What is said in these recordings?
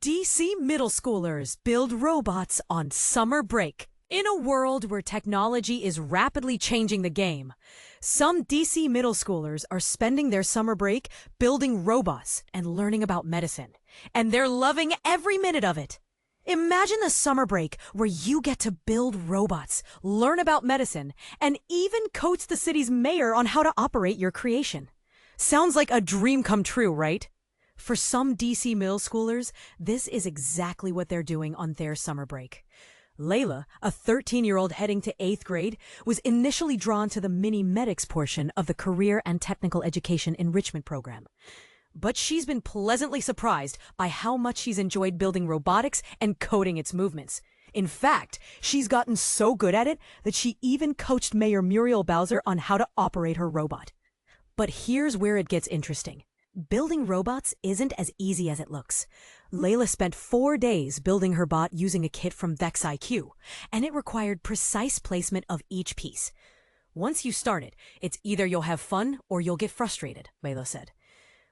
DC middle schoolers build robots on summer break. In a world where technology is rapidly changing the game, some DC middle schoolers are spending their summer break building robots and learning about medicine. And they're loving every minute of it. Imagine a summer break where you get to build robots, learn about medicine, and even coach the city's mayor on how to operate your creation. Sounds like a dream come true, right? For some DC middle schoolers, this is exactly what they're doing on their summer break. Laila, a 13-year-old heading to 8th grade, was initially drawn to the mini-medics portion of the Career and Technical Education Enrichment program. But she's been pleasantly surprised by how much she's enjoyed building robotics and coding its movements. In fact, she's gotten so good at it that she even coached Mayor Muriel Bowser on how to operate her robot. But here's where it gets interesting. Building robots isn't as easy as it looks. Laila spent 4 days building her bot using a kit from VexIQ, and it required precise placement of each piece. Once you start it, it's either you'll have fun or you'll get frustrated, Laila said.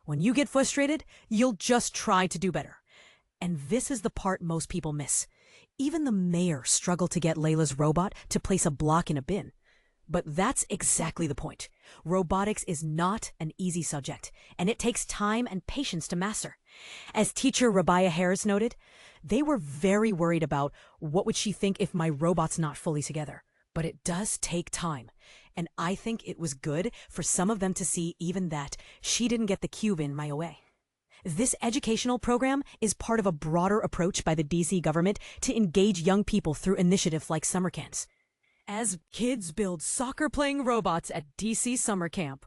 When you get frustrated, you'll just try to do better. And this is the part most people miss. Even the mayor struggled to get Laila's robot to place a block in a bin. But that's exactly the point. Robotics is not an easy subject, and it takes time and patience to master. As teacher Rabia Harris noted, they were very worried about what would she think if my robot's not fully together. But it does take time, and I think it was good for some of them to see even that she didn't get the cube in my way. This educational program is part of a broader approach by the DC government to engage young people through initiatives like summer camps. As kids build soccer-playing robots at DC Summer Camp.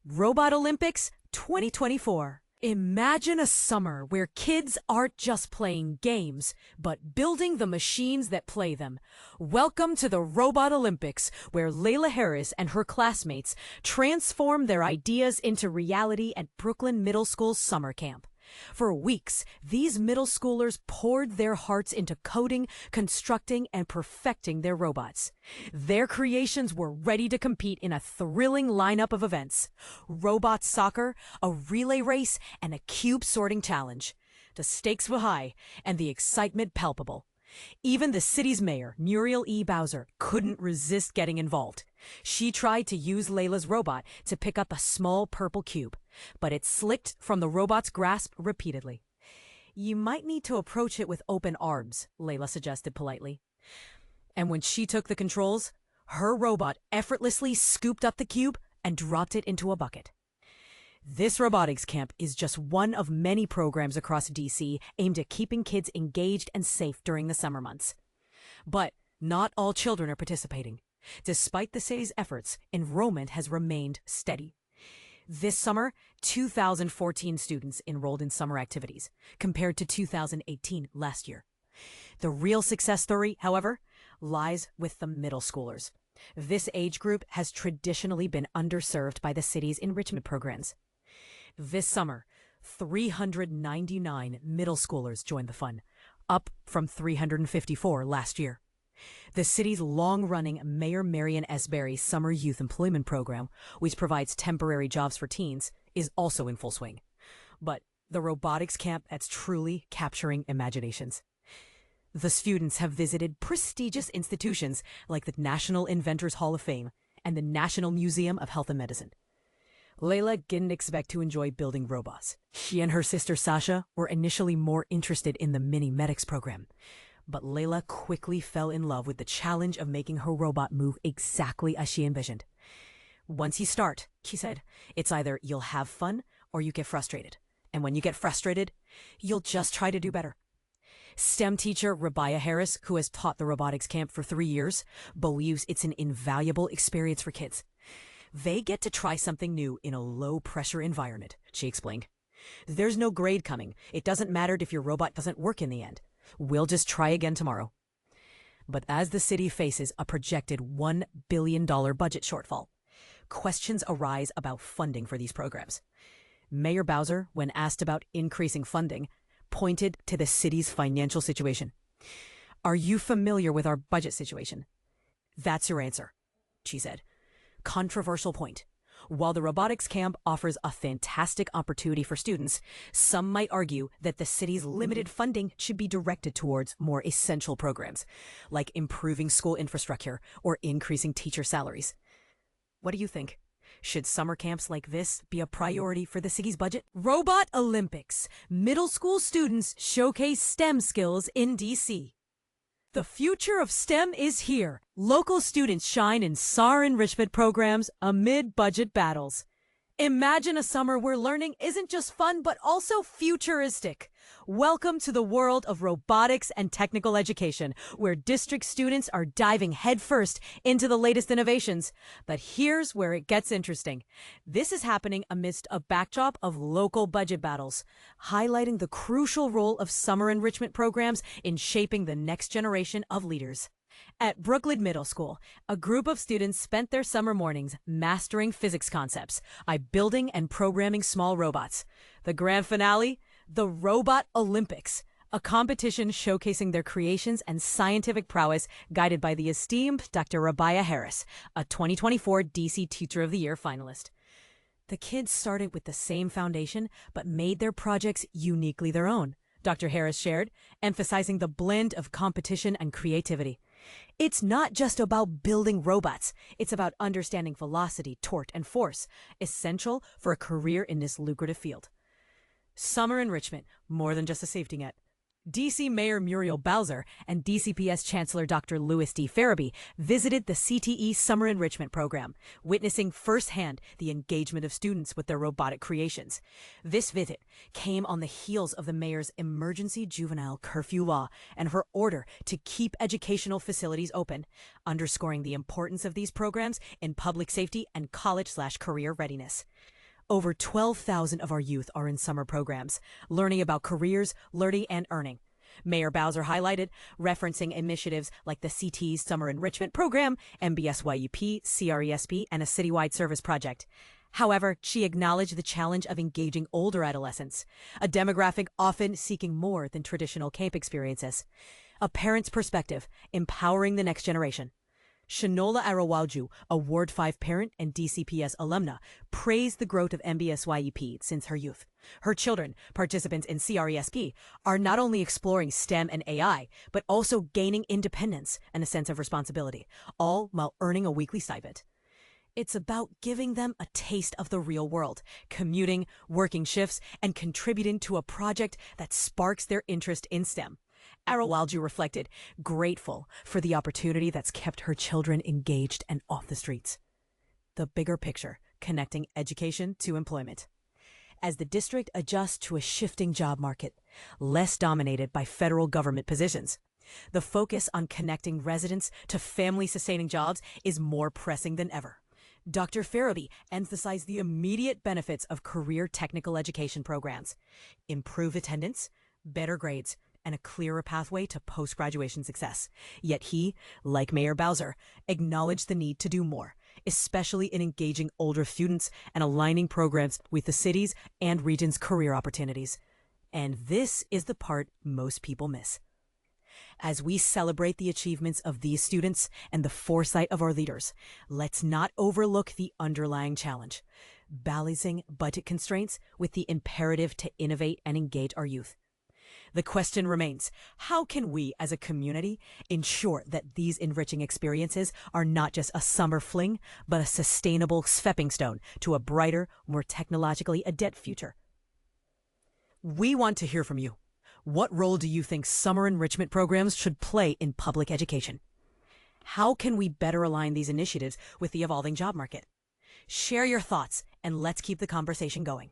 Robot Olympics 2024. Imagine a summer where kids aren't just playing games, but building the machines that play them. Welcome to the Robot Olympics, where Laila Harris and her classmates transform their ideas into reality at Brooklyn Middle School's summer camp. For weeks, these middle schoolers poured their hearts into coding, constructing, and perfecting their robots. Their creations were ready to compete in a thrilling lineup of events: robot soccer, a relay race, and a cube sorting challenge. The stakes were high, and the excitement palpable. Even the city's mayor, Muriel E. Bowser, couldn't resist getting involved. She tried to use Laila's robot to pick up a small purple cube, but it slipped from the robot's grasp repeatedly. You might need to approach it with open arms, Laila suggested politely. And when she took the controls, her robot effortlessly scooped up the cube and dropped it into a bucket. This robotics camp is just one of many programs across DC aimed at keeping kids engaged and safe during the summer months. But not all children are participating. Despite the city's efforts, enrollment has remained steady. This summer, 2,014 students enrolled in summer activities, compared to 2,018 last year. The real success story, however, lies with the middle schoolers. This age group has traditionally been underserved by the city's enrichment programs. This summer, 399 middle schoolers joined the fun, up from 354 last year. The city's long-running Mayor Marion S. Berry Summer Youth Employment Program, which provides temporary jobs for teens, is also in full swing. But the robotics camp that's truly capturing imaginations. The students have visited prestigious institutions like the National Inventors Hall of Fame and the National Museum of Health and Medicine. Laila didn't expect to enjoy building robots. She and her sister Sasha were initially more interested in the mini-medics program. But Laila quickly fell in love with the challenge of making her robot move exactly as she envisioned. Once you start, she said, it's either you'll have fun or you get frustrated. And when you get frustrated, you'll just try to do better. STEM teacher Rabia Harris, who has taught the robotics camp for 3 years, believes it's an invaluable experience for kids. They get to try something new in a low-pressure environment, she explained. There's no grade coming. It doesn't matter if your robot doesn't work in the end. We'll just try again tomorrow. But as the city faces a projected $1 billion budget shortfall, questions arise about funding for these programs. Mayor Bowser, when asked about increasing funding, pointed to the city's financial situation. Are you familiar with our budget situation? That's your answer, she said. Controversial point. While the robotics camp offers a fantastic opportunity for students, some might argue that the city's limited funding should be directed towards more essential programs, like improving school infrastructure or increasing teacher salaries. What do you think? Should summer camps like this be a priority for the city's budget? Robot Olympics. Middle school students showcase STEM skills in DC. The future of STEM is here. Local students shine in SAR enrichment programs amid budget battles. Imagine a summer where learning isn't just fun, but also futuristic. Welcome to the world of robotics and technical education, where district students are diving headfirst into the latest innovations. But here's where it gets interesting. This is happening amidst a backdrop of local budget battles, highlighting the crucial role of summer enrichment programs in shaping the next generation of leaders. At Brookwood Middle School, a group of students spent their summer mornings mastering physics concepts by building and programming small robots. The grand finale? The Robot Olympics, a competition showcasing their creations and scientific prowess guided by the esteemed Dr. Rabia Harris, a 2024 DC Teacher of the Year finalist. The kids started with the same foundation, but made their projects uniquely their own, Dr. Harris shared, emphasizing the blend of competition and creativity. It's not just about building robots. It's about understanding velocity, torque, and force, essential for a career in this lucrative field. Summer enrichment, more than just a safety net. DC Mayor Muriel Bowser and DCPS Chancellor Dr. Louis D. Farabee visited the CTE Summer Enrichment Program, witnessing firsthand the engagement of students with their robotic creations. This visit came on the heels of the mayor's emergency juvenile curfew law and her order to keep educational facilities open, underscoring the importance of these programs in public safety and college/career readiness. Over 12,000 of our youth are in summer programs, learning about careers, learning, and earning. Mayor Bowser highlighted, referencing initiatives like the CT's Summer Enrichment Program, MBSYUP, CRESP, and a citywide service project. However, she acknowledged the challenge of engaging older adolescents, a demographic often seeking more than traditional camp experiences. A parent's perspective, empowering the next generation. Shanola Arawalju, a Ward 5 parent and DCPS alumna, praised the growth of MBSYEP since her youth. Her children, participants in CRESP, are not only exploring STEM and AI, but also gaining independence and a sense of responsibility, all while earning a weekly stipend. It's about giving them a taste of the real world, commuting, working shifts, and contributing to a project that sparks their interest in STEM. Arawalju reflected, grateful for the opportunity that's kept her children engaged and off the streets. The bigger picture, connecting education to employment. As the district adjusts to a shifting job market, less dominated by federal government positions, the focus on connecting residents to family-sustaining jobs is more pressing than ever. Dr. Farabee emphasized the immediate benefits of career technical education programs: improved attendance, better grades, and a clearer pathway to post-graduation success. Yet he, like Mayor Bowser, acknowledged the need to do more, especially in engaging older students and aligning programs with the city's and region's career opportunities. And this is the part most people miss. As we celebrate the achievements of these students and the foresight of our leaders, let's not overlook the underlying challenge: balancing budget constraints with the imperative to innovate and engage our youth. The question remains, how can we as a community ensure that these enriching experiences are not just a summer fling, but a sustainable stepping stone to a brighter, more technologically adept future? We want to hear from you. What role do you think summer enrichment programs should play in public education? How can we better align these initiatives with the evolving job market? Share your thoughts, and let's keep the conversation going.